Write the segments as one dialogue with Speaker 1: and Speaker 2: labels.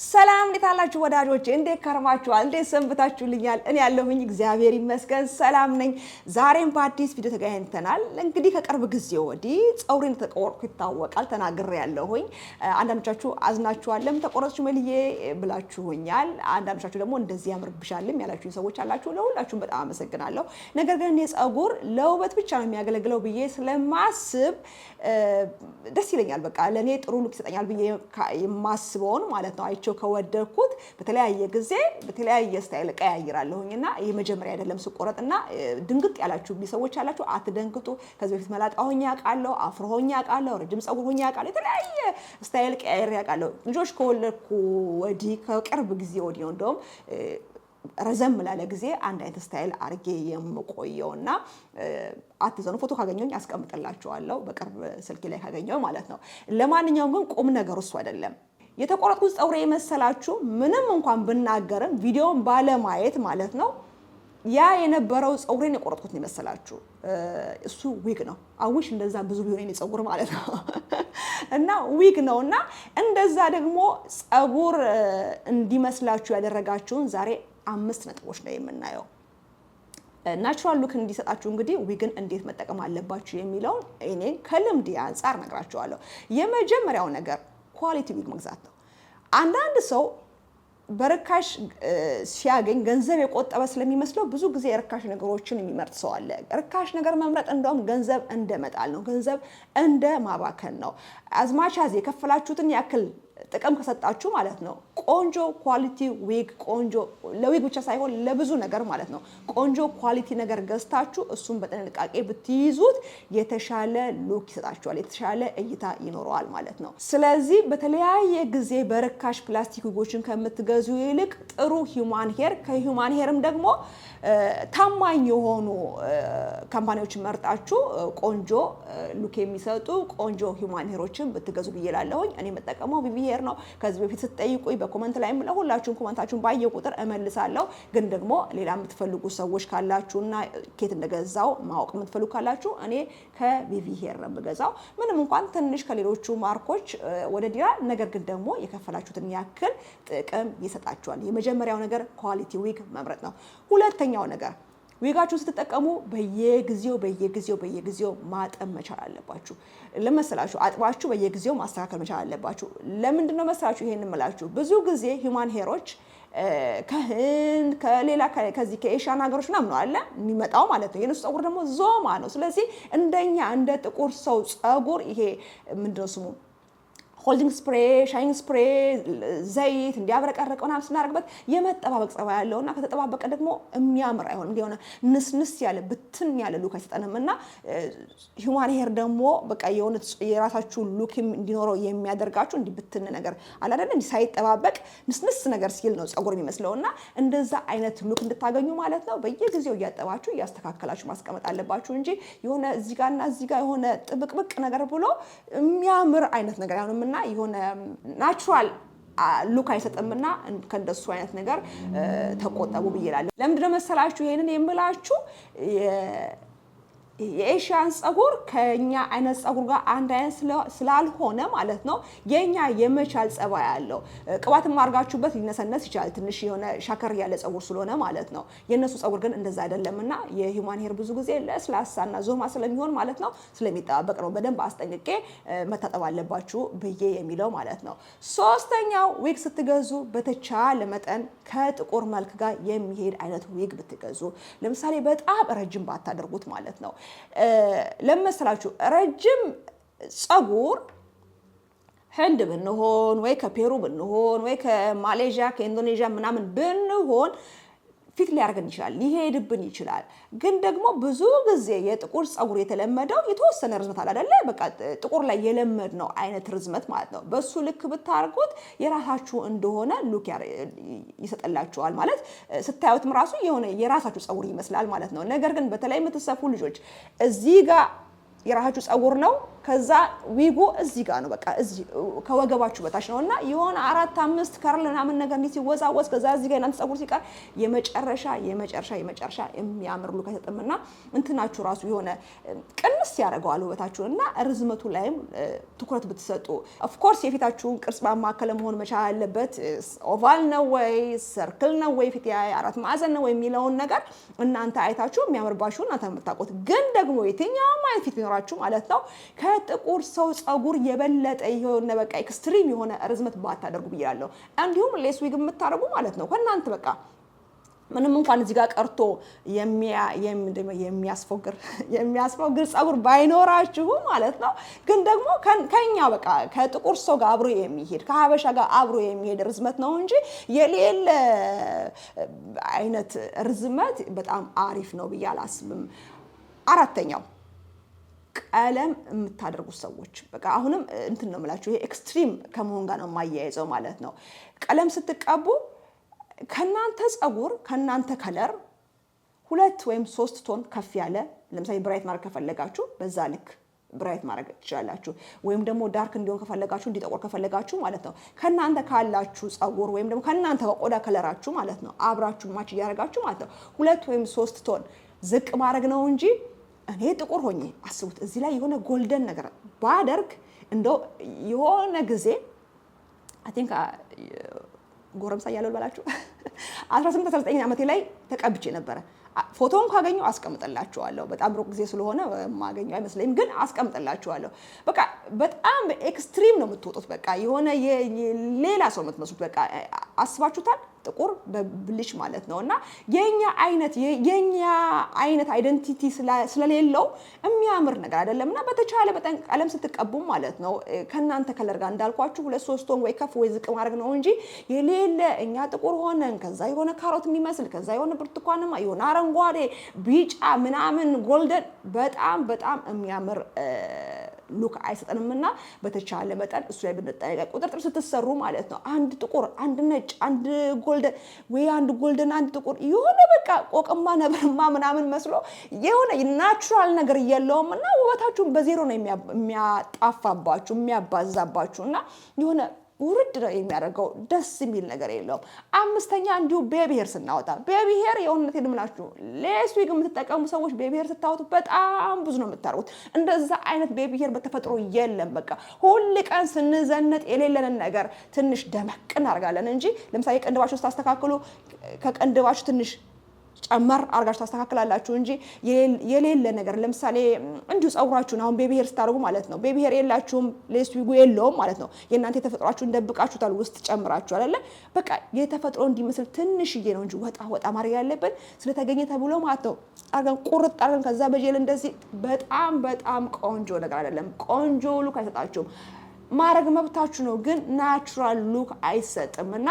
Speaker 1: ሰላም እንዴት አላችሁ ወዳጆቼ? እንዴት ከረማችኋል? እንዴት ሰንብታችሁልኛል? እኔ ያለሁኝ እግዚአብሔር ይመስገን ሰላም ነኝ። ዛሬም በአዲስ ቪዲዮ ተገናኝተናል። እንግዲህ ከቅርብ ጊዜ ወዲህ ፀጉሬን ተቆርኩ ይታወቃል፣ ተናግሬያለሁኝ። አንዳንዶቻችሁ አዝናችኋል፣ ለምን ተቆረጥሽ መልዬ ብላችሁኛል። አንዳንዶቻችሁ ደግሞ እንደዚህ ያምርብሻልም ያላችሁኝ ሰዎች አላችሁ። ለሁላችሁም በጣም አመሰግናለሁ። ነገር ግን እኔ ፀጉር ለውበት ብቻ ነው የሚያገለግለው ብዬ ስለማስብ ደስ ይለኛል። በቃ ለኔ ጥሩ ሉክ ይሰጠኛል ብዬ የማስበውን ማለት ነው አይቼው ከወደድኩት በተለያየ ጊዜ በተለያየ ስታይል ቀያይራለሁኝና የመጀመሪያ አይደለም ስቆረጥና ድንግጥ ያላችሁ ሰዎች አላችሁ። አትደንግጡ። ከዚህ በፊት መላጣ ሆኜ አውቃለሁ፣ አፍሮ ሆኜ አውቃለሁ፣ ረጅም ፀጉር ሆኜ አውቃለሁ፣ የተለያየ ስታይል ቀያይሬ አውቃለሁ። ልጆች ከወለድኩ ወዲህ ከቅርብ ጊዜ ወዲህ ነው እንደውም ረዘም ላለ ጊዜ አንድ አይነት ስታይል አርጌ የምቆየውና አትዘኑ። ፎቶ ካገኘሁኝ አስቀምጥላችኋለሁ በቅርብ ስልክ ላይ ካገኘሁ ማለት ነው። ለማንኛውም ግን ቁም ነገር እሱ አይደለም። የተቆረጥኩት ፀጉሬ የመሰላችሁ ምንም እንኳን ብናገርም ቪዲዮውን ባለማየት ማለት ነው ያ የነበረው ፀጉሬን የቆረጥኩት ነው የመሰላችሁ። እሱ ዊግ ነው። አዊሽ እንደዛ ብዙ ቢሆን የኔ ፀጉር ማለት ነው እና ዊግ ነውና እንደዛ ደግሞ ፀጉር እንዲመስላችሁ ያደረጋችሁን ዛሬ 5 ነጥቦች ላይ የምናየው። ናቹራል ሉክ እንዲሰጣችሁ እንግዲህ ዊግን እንዴት መጠቀም አለባችሁ የሚለውን እኔ ከልምድ አንፃር ነግራችኋለሁ። የመጀመሪያው ነገር ኳሊቲ ዊግ መግዛት ነው። አንዳንድ ሰው በርካሽ ሲያገኝ ገንዘብ የቆጠበ ስለሚመስለው ብዙ ጊዜ የርካሽ ነገሮችን የሚመርጥ ሰው አለ። ርካሽ ነገር መምረጥ እንደውም ገንዘብ እንደመጣል ነው፣ ገንዘብ እንደ ማባከን ነው። አዝማቻዝ የከፈላችሁትን ያክል ጥቅም ከሰጣችሁ ማለት ነው ቆንጆ ኳሊቲ ዊግ፣ ቆንጆ ለዊግ ብቻ ሳይሆን ለብዙ ነገር ማለት ነው ቆንጆ ኳሊቲ ነገር ገዝታችሁ እሱን በጥንቃቄ ብትይዙት የተሻለ ሉክ ይሰጣችኋል፣ የተሻለ እይታ ይኖረዋል ማለት ነው። ስለዚህ በተለያየ ጊዜ በርካሽ ፕላስቲክ ዊጎችን ከምትገዙ ይልቅ ጥሩ ሂውማን ሄር ከሂውማን ሄርም ደግሞ ታማኝ የሆኑ ካምፓኒዎችን መርጣችሁ ቆንጆ ሉክ የሚሰጡ ቆንጆ ሂውማን ሄሮችን ብትገዙ ብዬላለሁኝ። እኔ መጠቀመው ቪቪ ሄር ነው። ከዚህ በፊት ስትጠይቁኝ በኮመንት ላይም ለሁላችሁም ኮመንታችሁን ባየው ቁጥር እመልሳለሁ። ግን ደግሞ ሌላ የምትፈልጉ ሰዎች ካላችሁና ኬት እንደገዛው ማወቅ የምትፈልጉ ካላችሁ እኔ ከቪቪ ሄር ነው የምገዛው። ምንም እንኳን ትንሽ ከሌሎቹ ማርኮች ወደ ዲራ፣ ነገር ግን ደግሞ የከፈላችሁትን ያክል ጥቅም ይሰጣችኋል። የመጀመሪያው ነገር ኳሊቲ ዊግ መምረጥ ነው። ሁለተኛው ነገር ዊጋችሁን ስትጠቀሙ በየጊዜው ማጠብ መቻል አለባችሁ። ለመሰላችሁ አጥባችሁ በየጊዜው ማስተካከል መቻል አለባችሁ። ለምንድን ነው መሰላችሁ ይሄን እምላችሁ? ብዙ ጊዜ ሂውማን ሄሮች ከህንድ ከሌላ ከዚህ ከኤሽያን ሀገሮች ምናምን ነው አለ የሚመጣው ማለት ነው። የነሱ ፀጉር ደግሞ ዞማ ነው። ስለዚህ እንደኛ እንደ ጥቁር ሰው ፀጉር ይሄ ምንድነው ስሙ ሆልዲንግ ስፕሬ፣ ሻይኒንግ ስፕሬ፣ ዘይት እንዲያብረቀርቅ ምናምን ስናደርግበት የመጠባበቅ ጸባይ ያለውና ከተጠባበቀ ደግሞ የሚያምር አይሆንም። እንዲሆነ ንስንስ ያለ ብትን ያለ ሉክ አይሰጠንም። እና ሂውማን ሄር ደግሞ በቃ የሆነ የራሳችሁ ሉክ እንዲኖረው የሚያደርጋችሁ እንዲህ ብትን ነገር አለ አይደል? እንዲህ ሳይጠባበቅ ንስንስ ነገር ሲል ነው ፀጉር የሚመስለውና እንደዛ አይነት ሉክ እንድታገኙ ማለት ነው በየጊዜው እያጠባችሁ እያስተካከላችሁ ማስቀመጥ አለባችሁ እንጂ የሆነ እዚህ ጋርና እዚህ ጋር የሆነ ጥብቅብቅ ነገር ብሎ የሚያምር አይነት ነገር አይሆንም። እና የሆነ ናቹራል ሉክ አይሰጥምና ከእንደሱ አይነት ነገር ተቆጠቡ ብዬላለሁ። ለምንድነው መሰላችሁ ይሄንን የምላችሁ? የኤሽያን ፀጉር ከኛ አይነት ፀጉር ጋር አንድ አይነት ስላልሆነ ማለት ነው የኛ የመቻል ጸባይ ያለው ቅባትም አድርጋችሁበት ሊነሰነስ ይችላል፣ ትንሽ የሆነ ሻከር ያለ ፀጉር ስለሆነ ማለት ነው። የነሱ ፀጉር ግን እንደዛ አይደለምና የሂውማን ሄር ብዙ ጊዜ ለስላሳና ዞማ ስለሚሆን ማለት ነው ስለሚጠባበቅ ነው በደንብ አስጠንቅቄ መታጠብ አለባችሁ ብዬ የሚለው ማለት ነው። ሶስተኛው ዊግ ስትገዙ በተቻለ መጠን ከጥቁር መልክ ጋር የሚሄድ አይነት ዊግ ብትገዙ። ለምሳሌ በጣም ረጅም ባታደርጉት ማለት ነው። ለምሳላችሁ ረጅም ፀጉር ህንድ ብንሆን ወይ ከፔሩ ብንሆን ወይ ከማሌዥያ ከኢንዶኔዥያ ምናምን ብንሆን ፊት ሊያርገን ይችላል፣ ሊሄድብን ይችላል። ግን ደግሞ ብዙ ጊዜ የጥቁር ፀጉር የተለመደው የተወሰነ ርዝመት አለ አይደለ? በቃ ጥቁር ላይ የለመድነው አይነት ርዝመት ማለት ነው። በሱ ልክ ብታርጉት የራሳችሁ እንደሆነ ሉክ ይሰጥላችኋል ማለት ስታዩትም ራሱ የሆነ የራሳችሁ ፀጉር ይመስላል ማለት ነው። ነገር ግን በተለይ የምትሰፉ ልጆች እዚህ ጋር የራሳችሁ ፀጉር ነው ከዛ ዊጉ እዚህ ጋር ነው በቃ እዚህ ከወገባችሁ በታች ነውና የሆነ 4-5 ከርል ምናምን ነገር እንዲህ ሲወዛወዝ ከዛ እዚህ ጋር እናንተ ጸጉር ሲቀር የመጨረሻ የሚያምር ሉክ አይሰጥምና እንትናችሁ ራሱ የሆነ ቅንስ ያደርገዋል ውበታችሁንና ርዝመቱ ላይም ትኩረት ብትሰጡ ኦፍ ኮርስ የፊታችሁን ቅርጽ ማማከለ መሆን መቻል አለበት ኦቫል ነው ወይ ሰርክል ነው ወይ ፊት አራት ማዕዘን ነው ወይ የሚለውን ነገር እናንተ አይታችሁ የሚያምርባችሁ እናንተ የምታውቁት ግን ደግሞ የትኛውም አይነት ፊት ይኖራችሁ ማለት ነው ከጥቁር ሰው ጸጉር የበለጠ የሆነ በቃ ኤክስትሪም የሆነ ርዝመት ባታደርጉ ብያለሁ እንዲሁም ሌስ ዊግ የምታደርጉ ማለት ነው ከናንተ በቃ ምንም እንኳን እዚህ ጋር ቀርቶ የሚያስፎግር ጸጉር ባይኖራችሁ ማለት ነው ግን ደግሞ ከኛ በቃ ከጥቁር ሰው ጋር አብሮ የሚሄድ ከሀበሻ ጋር አብሮ የሚሄድ ርዝመት ነው እንጂ የሌለ አይነት ርዝመት በጣም አሪፍ ነው ብዬ አላስብም አራተኛው ቀለም የምታደርጉ ሰዎች በቃ አሁንም እንትን ነው የምላችሁ ይሄ ኤክስትሪም ከመሆን ጋር ነው የማያይዘው ማለት ነው ቀለም ስትቀቡ ከናንተ ጸጉር ከናንተ ከለር 2 ወይም 3 ቶን ከፍ ያለ ለምሳሌ ብራይት ማድረግ ከፈለጋችሁ በዛ ልክ ብራይት ማድረግ ትችላላችሁ ወይም ደግሞ ዳርክ እንዲሆን ከፈለጋችሁ እንዲጠቆር ከፈለጋችሁ ማለት ነው ከናንተ ካላችሁ ጸጉር ወይም ደግሞ ከናንተ ቆዳ ከለራችሁ ማለት ነው አብራችሁ ማች ያደርጋችሁ ማለት ነው 2 ወይም 3 ቶን ዝቅ ማድረግ ነው እንጂ እኔ ጥቁር ሆኜ አስቡት እዚህ ላይ የሆነ ጎልደን ነገር ባደርግ እንደው የሆነ ጊዜ አይ ቲንክ ጎረምሳ ያለው ባላችሁ 18-19 ዓመቴ ላይ ተቀብቼ ነበር ፎቶውን ካገኘው አስቀምጥላችኋለሁ በጣም ሩቅ ጊዜ ስለሆነ ማገኘው አይመስለኝም ግን አስቀምጥላችኋለሁ በቃ በጣም ኤክስትሪም ነው የምትወጡት በቃ የሆነ ሌላ ሰው የምትመስሉት በቃ አስባችሁታል ጥቁር በብልሽ ማለት ነውና የኛ አይነት አይደንቲቲ ስለሌለው የሚያምር ነገር አይደለምና በተቻለ በጣም ቀለም ስትቀቡ ማለት ነው ከናንተ ከለር ጋር እንዳልኳችሁ 2-3 ቶን ወይ ከፍ ወይ ዝቅ ማድረግ ነው እንጂ የሌለ እኛ ጥቁር ሆነን ከዛ የሆነ ካሮት የሚመስል ከዛ የሆነ ብርቱካንማ የሆነ አረንጓዴ ቢጫ ምናምን ጎልደን በጣም የሚያምር ሉክ አይሰጠንምና በተቻለ መጠን እሱ ላይ ብንጠነቀቅ ቁጥጥር ስትሰሩ ማለት ነው አንድ ጥቁር አንድ ነጭ አንድ ጎልደን ወይ አንድ ጎልደን አንድ ጥቁር የሆነ በቃ ቆቅማ ነብርማ ምናምን መስሎ የሆነ ናቹራል ነገር የለውምና ውበታችሁን በዜሮ ነው የሚያጣፋባችሁ የሚያባዛባችሁና የሆነ ውርድ ነው የሚያደርገው ደስ የሚል ነገር የለውም አምስተኛ እንዲሁ ቤቢ ሄር ስናወጣ ቤቢ ሄር የሆነቴን ምላችሁ ሌስ ዊግ የምትጠቀሙ ሰዎች ቤቢ ሄር ስታወጡ በጣም ብዙ ነው የምታደርጉት እንደዛ አይነት ቤቢ ሄር በተፈጥሮ የለም በቃ ሁሉ ቀን ስንዘነጥ የሌለንን ነገር ትንሽ ደመቅ እናደርጋለን እንጂ ለምሳሌ ቅንድባችሁ ስታስተካክሉ ከቅንድባችሁ ትንሽ ጨመር አርጋችሁ ታስተካክላላችሁ እንጂ የሌለ ነገር ለምሳሌ እንዲሁ ጸጉራችሁን አሁን ቤቢ ሄር ስታደርጉ ማለት ነው ቤቢ ሄር የላችሁም ሌስ ዊጉ የለውም ማለት ነው የእናንተ የተፈጥሯችሁን ደብቃችሁታል ውስጥ ጨምራችሁ አይደለ በቃ የተፈጥሮ እንዲመስል ትንሽዬ ነው እንጂ ወጣ ማድረግ ያለብን ስለተገኘ ተብሎ ማለት ነው አርገን ቁርጥ አርገን ከዛ በጀል እንደዚህ በጣም ቆንጆ ነገር አይደለም ቆንጆ ሉክ አይሰጣችሁም ማድረግ መብታችሁ ነው ግን ናቹራል ሉክ አይሰጥምና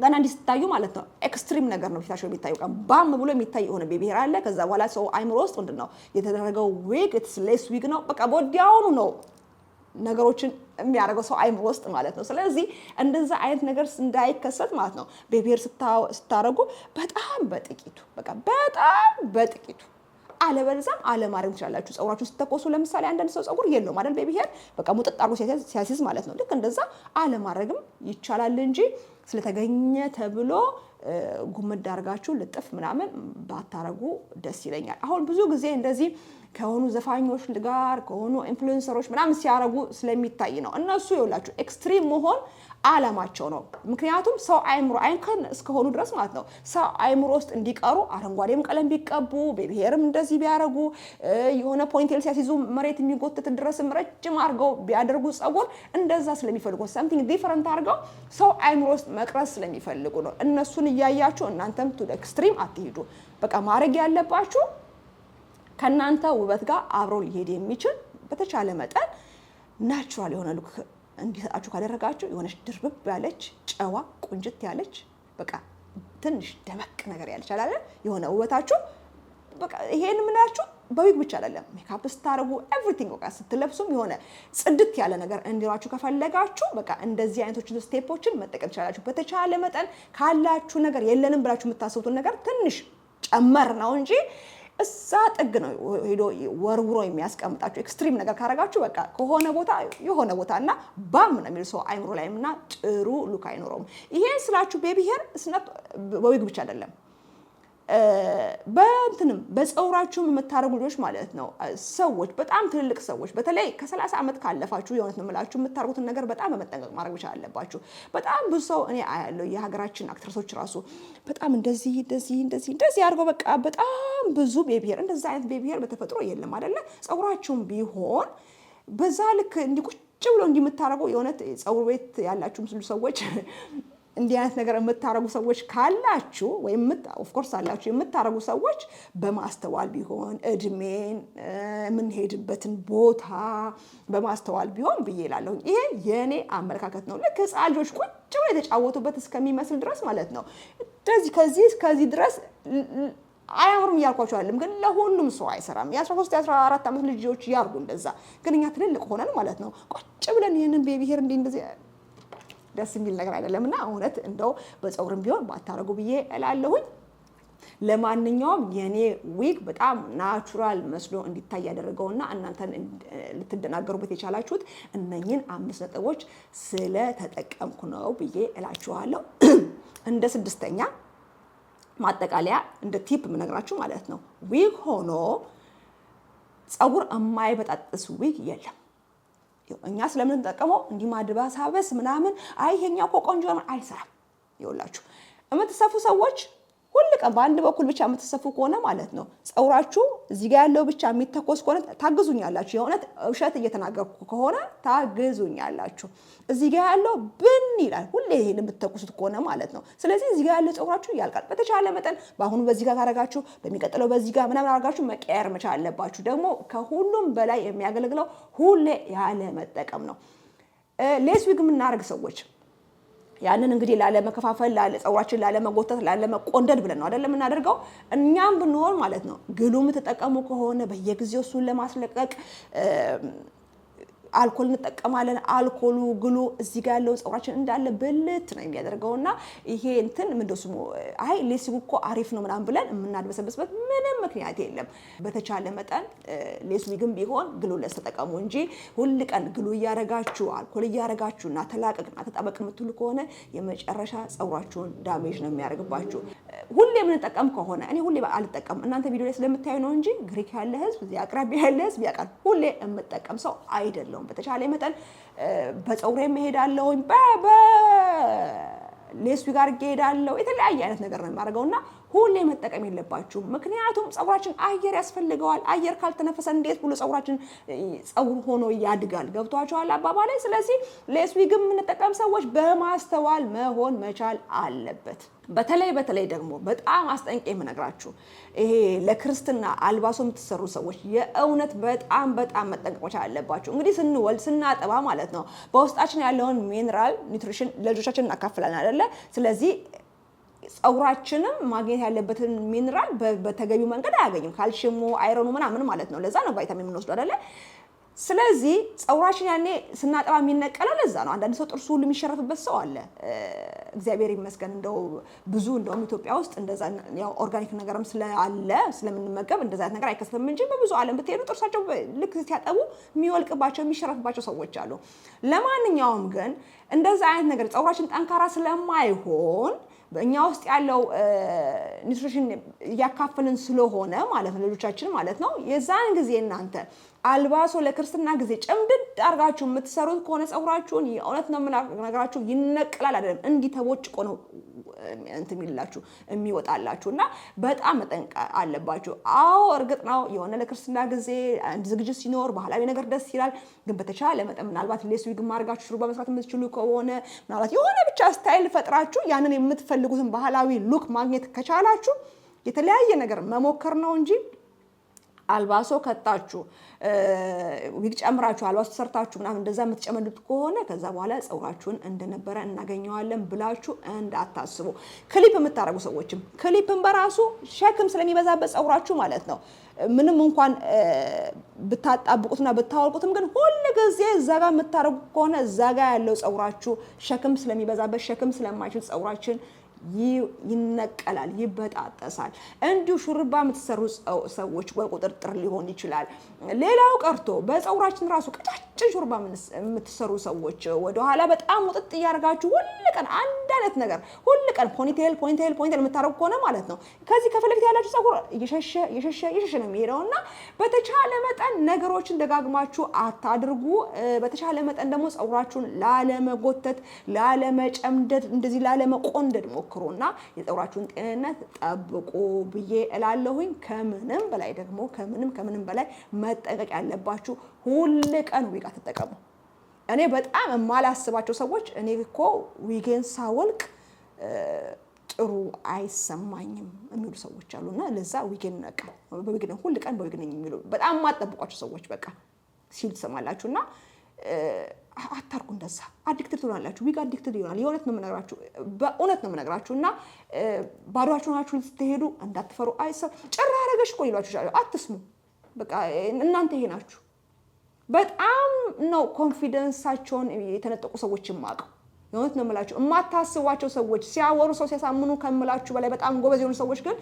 Speaker 1: ገና እንዲስታዩ ማለት ነው ኤክስትሪም ነገር ነው ፊታቸው የሚታየው ባም ብሎ የሚታይ የሆነ ቤቢ ሄር አለ ከዛ በኋላ ሰው አይምሮ ውስጥ ምንድነው የተደረገው ዊግ ሌስ ዊግ ነው በቃ ወዲያውኑ ነው ነገሮችን የሚያደርገው ሰው አይምሮ ውስጥ ማለት ነው ስለዚህ እንደዛ አይነት ነገር እንዳይከሰት ማለት ነው ቤቢ ሄር ስታረጉ በጣም በጥቂቱ አለበለዚያም አለማድረግ ትችላላችሁ ጸጉራችሁን ስትተኮሱ ለምሳሌ አንዳንድ ሰው ጸጉር የለውም አይደል ቤቢ ሄር በቃ ሙጥጥ አድርጎ ሲያሲዝ ማለት ነው ልክ እንደዛ አለማድረግም ይቻላል እንጂ ስለተገኘ ተብሎ ጉምድ አድርጋችሁ ልጥፍ ምናምን ባታረጉ ደስ ይለኛል አሁን ብዙ ጊዜ እንደዚህ ከሆኑ ዘፋኞች ጋር ከሆኑ ኢንፍሉዌንሰሮች ምናምን ሲያረጉ ስለሚታይ ነው እነሱ ይውላችሁ ኤክስትሪም መሆን አላማቸው ነው ምክንያቱም ሰው አይምሮ አይንከን እስከሆኑ ድረስ ማለት ነው ሰው አይምሮ ውስጥ እንዲቀሩ አረንጓዴም ቀለም ቢቀቡ ቤቢ ሄርም እንደዚህ ቢያረጉ የሆነ ፖይንቴል ሲያሲዙ መሬት የሚጎትት ድረስም ረጅም አድርገው ቢያደርጉ ጸጉር እንደዛ ስለሚፈልጉ something different አድርገው ሰው አይምሮ ውስጥ መቅረስ ስለሚፈልጉ ነው እነሱን እያያችሁ እናንተም ቱ ኤክስትሪም አትሄዱ በቃ ማድረግ ያለባችሁ ከናንተ ውበት ጋር አብሮ ሊሄድ የሚችል በተቻለ መጠን ናቹራል የሆነ ሉክ እንዲሰጣችሁ ካደረጋችሁ የሆነች ድርብብ ያለች ጨዋ ቁንጅት ያለች በቃ ትንሽ ደመቅ ነገር ያለች አይደል የሆነ ውበታችሁ በቃ ይሄን ምናችሁ በዊግ ብቻ አይደለም ሜካፕ ስታረጉ ኤቭሪቲንግ በቃ ስትለብሱም የሆነ ጽድት ያለ ነገር እንዲራችሁ ከፈለጋችሁ በቃ እንደዚህ አይነቶችን ስቴፖችን መጠቀም ትችላላችሁ በተቻለ መጠን ካላችሁ ነገር የለንም ብላችሁ የምታስቡት ነገር ትንሽ ጨመር ነው እንጂ እዛ ጥግ ነው ሄዶ ወርውሮ የሚያስቀምጣችሁ። ኤክስትሪም ነገር ካረጋችሁ በቃ ከሆነ ቦታ የሆነ ቦታና ባም ነው የሚል ሰው አይምሮ ላይምና ጥሩ ሉክ አይኖረውም። ይሄን ስላችሁ ቤቢ ሄር ስናት በዊግ ብቻ አይደለም በእንትንም በፀጉራችሁም የምታረጉ ልጆች ማለት ነው። ሰዎች በጣም ትልልቅ ሰዎች በተለይ ከ30 ዓመት ካለፋችሁ የሆነት ነው የምላችሁ የምታረጉትን ነገር በጣም በመጠንቀቅ ማድረግ ብቻ አለባችሁ። በጣም ብዙ ሰው እኔ አያለው የሀገራችን አክትረሶች ራሱ በጣም እንደዚህ አድርገው በቃ በጣም ብዙ ቤቢ ሄር እንደዛ አይነት ቤቢ ሄር በተፈጥሮ የለም አይደለ? ፀጉራችሁም ቢሆን በዛ ልክ እንዲቁጭ ብሎ እንዲምታረጉ የሆነት ፀጉር ቤት ያላችሁ ምስሉ ሰዎች እንዲህ አይነት ነገር የምታረጉ ሰዎች ካላችሁ ወይም ኦፍ ኮርስ አላችሁ የምታረጉ ሰዎች በማስተዋል ቢሆን እድሜን የምንሄድበትን ቦታ በማስተዋል ቢሆን ብዬ እላለሁ። ይሄ የኔ አመለካከት ነው። ልክ ህፃን ልጆች ቁጭ ብለው የተጫወቱበት እስከሚመስል ድረስ ማለት ነው እንደዚህ ከዚህ ድረስ አያምሩም እያልኳቸው አይደለም፣ ግን ለሁሉም ሰው አይሰራም። የ13 የ14 ዓመት ልጆች ያርጉ እንደዛ። ግን እኛ ትልልቅ ሆነን ማለት ነው ቁጭ ብለን ይሄንን ቤቢ ሄር እንደዚህ ደስ የሚል ነገር አይደለምና እውነት እንደው በፀጉርም ቢሆን ባታረጉ ብዬ እላለሁኝ። ለማንኛውም የኔ ዊግ በጣም ናቹራል መስሎ እንዲታይ ያደረገውና እናንተን ልትደናገሩበት የቻላችሁት እነኝን 5 ነጥቦች ስለተጠቀምኩ ነው ብዬ እላችኋለሁ። እንደ 6ኛ ማጠቃለያ እንደ ቲፕ የምነግራችሁ ማለት ነው ዊግ ሆኖ ፀጉር የማይበጣጥስ ዊግ የለም። እኛ ስለምን ተጠቀመው እንዲህ ማድባሳበስ ምናምን ይሄኛው እኮ ቆንጆ ነው አይሰራም። ይኸውላችሁ የምትሰፉ ሰዎች ሁሉ ቀን በአንድ በኩል ብቻ የምትሰፉ ከሆነ ማለት ነው ፀጉራችሁ እዚህ ጋር ያለው ብቻ የሚተኮስ ከሆነ ታግዙኛላችሁ። የእውነት ውሸት እየተናገርኩ ከሆነ ታግዙኛላችሁ። እዚህ ጋር ያለው ብን ይላል ሁሌ ይሄን የምትተኩሱት ከሆነ ማለት ነው። ስለዚህ እዚህ ጋር ያለው ፀጉራችሁ ያልቃል። በተቻለ መጠን በአሁኑ በዚህ ጋር ካረጋችሁ በሚቀጥለው በዚህ ጋር ምናምን አርጋችሁ መቀየር መቻል አለባችሁ። ደግሞ ከሁሉም በላይ የሚያገለግለው ሁሌ ያለ መጠቀም ነው። ሌስ ዊግ የምናደርግ ሰዎች ያንን እንግዲህ ላለመከፋፈል ፀጉራችን ላለመጎተት ላለመቆንደድ ብለን ነው አይደለም እናደርገው። እኛም ብንሆን ማለት ነው ግሉም ተጠቀሙ ከሆነ በየጊዜው እሱን ለማስለቀቅ አልኮል እንጠቀማለን። አልኮሉ ግሉ እዚህ ጋር ያለው ፀጉራችን እንዳለ ብልት ነው የሚያደርገውና ይሄ እንትን ምንድነው ስሙ ሌስ ዊግ እኮ አሪፍ ነው ምናምን ብለን የምናድበሰብስበት ምንም ምክንያት የለም። በተቻለ መጠን ሌስ ዊግም ቢሆን ግሉ ለተጠቀሙ እንጂ ሁሉ ቀን ግሉ እያረጋችሁ አልኮል እያረጋችሁና ተላቀቅና ተጣበቅ የምትሉ ከሆነ የመጨረሻ ፀጉራችሁን ዳሜጅ ነው የሚያደርግባችሁ። ሁሌ የምንጠቀም ከሆነ እኔ ሁሌ አልጠቀም እናንተ ቪዲዮ ላይ ስለምታዩ ነው እንጂ ግሪክ ያለ ህዝብ እዚህ አቅራቢያ ያለ ህዝብ ያውቃል። ሁሌ የምጠቀም ሰው አይደለም። በተቻለ መጠን በፀጉሬ እሄዳለሁ ሌስ ዊግ አድርጌ እሄዳለሁ። የተለያየ አይነት ነገር ነው የማደርገውና ሁሌ መጠቀም የለባችሁም። ምክንያቱም ፀጉራችን አየር ያስፈልገዋል። አየር ካልተነፈሰ እንዴት ብሎ ፀጉራችን ፀጉር ሆኖ ያድጋል? ገብቷችኋል አባባሌ? ስለዚህ ሌስ ዊግ የምንጠቀም ሰዎች በማስተዋል መሆን መቻል አለበት። በተለይ ደግሞ በጣም አስጠንቄ የምነግራችሁ ይሄ ለክርስትና አልባሶ የምትሰሩ ሰዎች የእውነት በጣም መጠንቀቅ መቻል አለባችሁ። እንግዲህ ስንወልድ ስናጠባ ማለት ነው በውስጣችን ያለውን ሚነራል ኒውትሪሽን ለልጆቻችን እናካፍላለን አይደለ? ስለዚህ ፀጉራችንም ማግኘት ያለበትን ሚነራል በተገቢው መንገድ አያገኝም። ካልሽየሙ አይረኑ ምናምን ማለት ነው። ለዛ ነው ቫይታሚን የምንወስደው አይደለ? ስለዚህ ፀጉራችን ያኔ ስናጠባ የሚነቀለው ለዛ ነው። አንዳንድ ሰው ጥርሱ ሁሉ የሚሸረፍበት ሰው አለ። እግዚአብሔር ይመስገን እንደውም ኢትዮጵያ ውስጥ እንደዛ ያው ኦርጋኒክ ነገርም ስላለ ስለምንመገብ እንደዛ አይነት ነገር አይከሰትም እንጂ በብዙ ዓለም ብትሄዱ ጥርሳቸው ልክ ሲያጠቡ የሚወልቅባቸው የሚሸረፍባቸው ሰዎች አሉ። ለማንኛውም ግን እንደዛ አይነት ነገር ፀጉራችን ጠንካራ ስለማይሆን በእኛ ውስጥ ያለው ኒውትሪሽን እያካፈልን ስለሆነ ማለት ነው ልጆቻችን ማለት ነው። የዛን ጊዜ እናንተ አልባሶ ለክርስትና ጊዜ ጭምድድ አርጋችሁ የምትሰሩት ከሆነ ፀጉራችሁን የእውነት ነው የምነግራችሁ ይነቀላል አይደለም እንዲህ ተቦጭቆ ነው እንትን የሚላችሁ የሚወጣላችሁና በጣም መጠንቀቅ አለባችሁ። አዎ እርግጥ ነው የሆነ ለክርስትና ጊዜ አንድ ዝግጅት ሲኖር ባህላዊ ነገር ደስ ይላል። ግን በተቻለ መጠን ምናልባት ሌስ ዊግ ማድረጋችሁ ሹሩባ መስራት የምትችሉ ከሆነ ምናልባት የሆነ ብቻ ስታይል ፈጥራችሁ ያንን የምትፈልጉትን ባህላዊ ሉክ ማግኘት ከቻላችሁ የተለያየ ነገር መሞከር ነው እንጂ አልባሶ ከታችሁ ዊግ ጨምራችሁ አልባሶ ተሰርታችሁ ምናምን እንደዛ የምትጨመዱት ከሆነ ከዛ በኋላ ፀጉራችሁን እንደነበረ እናገኘዋለን ብላችሁ እንዳታስቡ። ክሊፕ የምታረጉ ሰዎችም ክሊፕን በራሱ ሸክም ስለሚበዛበት ፀጉራችሁ ማለት ነው ምንም እንኳን ብታጣብቁትና ብታወልቁትም ግን ሁሉ ጊዜ እዛ ጋር የምታረጉ ከሆነ እዛ ጋር ያለው ፀጉራችሁ ሸክም ስለሚበዛበት ሸክም ስለማይችል ፀጉራችን ይነቀላል ይበጣጠሳል እንዲሁ ሹርባ የምትሰሩ ሰዎች በቁጥጥር ሊሆን ይችላል ሌላው ቀርቶ በፀጉራችን ራሱ ቀጫጭን ሹርባ የምትሰሩ ሰዎች ወደ ኋላ በጣም ወጥጥ ያርጋችሁ ሁሉ ቀን አንድ አይነት ነገር ሁሉ ቀን ፖኒቴል የምታረጉ ከሆነ ማለት ነው ከዚህ ከፈለፊት ያላችሁ ፀጉር እየሸሸ ነው የሚሄደውና በተቻለ መጠን ነገሮችን ደጋግማችሁ አታድርጉ በተቻለ መጠን ደግሞ ፀጉራችሁን ላለመጎተት ላለመጨምደድ እንደዚህ ላለመቆንደድ ሞክሩና የፀጉራችሁን ጤንነት ጠብቁ ብዬ እላለሁኝ ከምንም በላይ ደግሞ ከምንም በላይ መጠንቀቅ ያለባችሁ ሁሉ ቀን ዊግ አትጠቀሙ እኔ በጣም የማላስባቸው ሰዎች እኔ እኮ ዊጌን ሳወልቅ ጥሩ አይሰማኝም የሚሉ ሰዎች አሉና ለዛ ዊጌን ነቃ በዊግ ነው ሁሉ ቀን በዊግ ነኝ የሚሉ በጣም ማጠብቋቸው ሰዎች በቃ ሲል ተሰማላችሁና አታርጉ እንደዛ አዲክትድ ትሆናላችሁ ዊግ አዲክትድ ይሆናል የእውነት ነው የምነግራችሁና ባዶአችሁን ናችሁ ስትሄዱ እንዳትፈሩ አይሰው ጭራ አረገሽ እኮ ይሏችሁ ይችላል አትስሙ በቃ እናንተ ይሄ ናችሁ በጣም ነው ኮንፊደንሳቸውን የተነጠቁ ሰዎች ማቀው የእውነት ነው የምላችሁ የማታስቧቸው ሰዎች ሲያወሩ ሰው ሲያሳምኑ ከምላችሁ በላይ በጣም ጎበዝ የሆኑ ሰዎች ግን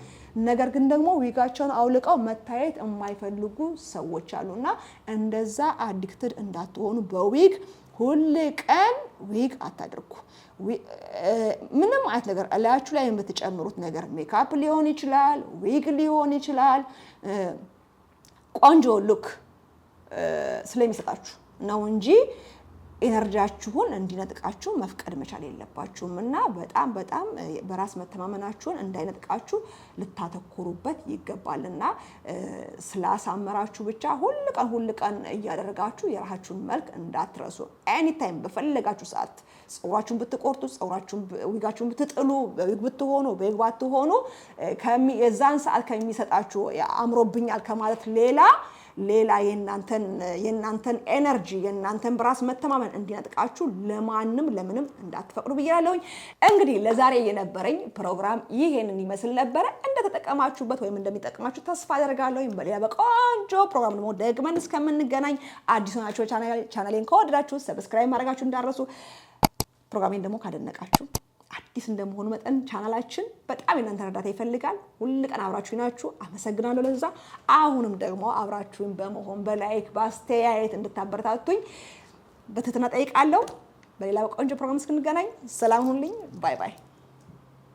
Speaker 1: ነገር ግን ደግሞ ዊጋቸውን አውልቀው መታየት የማይፈልጉ ሰዎች አሉና እንደዛ አዲክትድ እንዳትሆኑ በዊግ ሁሉ ቀን ዊግ አታድርጉ ምንም አይነት ነገር አላችሁ ላይ የምትጨምሩት ነገር ሜካፕ ሊሆን ይችላል ዊግ ሊሆን ይችላል ቆንጆ ሉክ ስለሚሰጣችሁ ነው እንጂ ኤነርጂያችሁን እንዲነጥቃችሁ መፍቀድ መቻል የለባችሁምና በጣም በራስ መተማመናችሁን እንዳይነጥቃችሁ ልታተኩሩበት ይገባልና ስላሳመራችሁ ብቻ ሁሉ ቀን እያደረጋችሁ የራሳችሁን መልክ እንዳትረሱ ኤኒ ታይም በፈለጋችሁ ሰዓት ፀጉራችሁን ብትቆርጡ ዊጋችሁን ብትጥሉ በዊግ ብትሆኑ በዊግ ባትሆኑ የዛን ሰዓት ከሚሰጣችሁ አምሮብኛል ከማለት ሌላ የናንተን ኤነርጂ የናንተን በራስ መተማመን እንዲነጥቃችሁ ለምንም እንዳትፈቅዱ ብያለሁኝ እንግዲህ ለዛሬ የነበረኝ ፕሮግራም ይሄንን ይመስል ነበር እንደተጠቀማችሁበት ወይም እንደሚጠቅማችሁ ተስፋ አደርጋለሁ በሌላ በቆንጆ ፕሮግራም ደግሞ ደግመን እስከምንገናኝ አዲስ ናችሁ ቻናሌን ከወደዳችሁ ሰብስክራይብ ማድረጋችሁ እንዳትረሱ ፕሮግራሜን ደግሞ ካደነቃችሁ አዲስ እንደመሆኑ መጠን ቻናላችን በጣም እናንተ ረዳታ ይፈልጋል ሁሉ ቀን አብራችሁኝ ናችሁ አመሰግናለሁ ለዛ አሁንም ደግሞ አብራችሁኝ በመሆን በላይክ በአስተያየት እንድታበረታቱኝ በትህትና ጠይቃለሁ በሌላ ቆንጆ ፕሮግራም እስክንገናኝ ሰላም ሁኑልኝ ባይ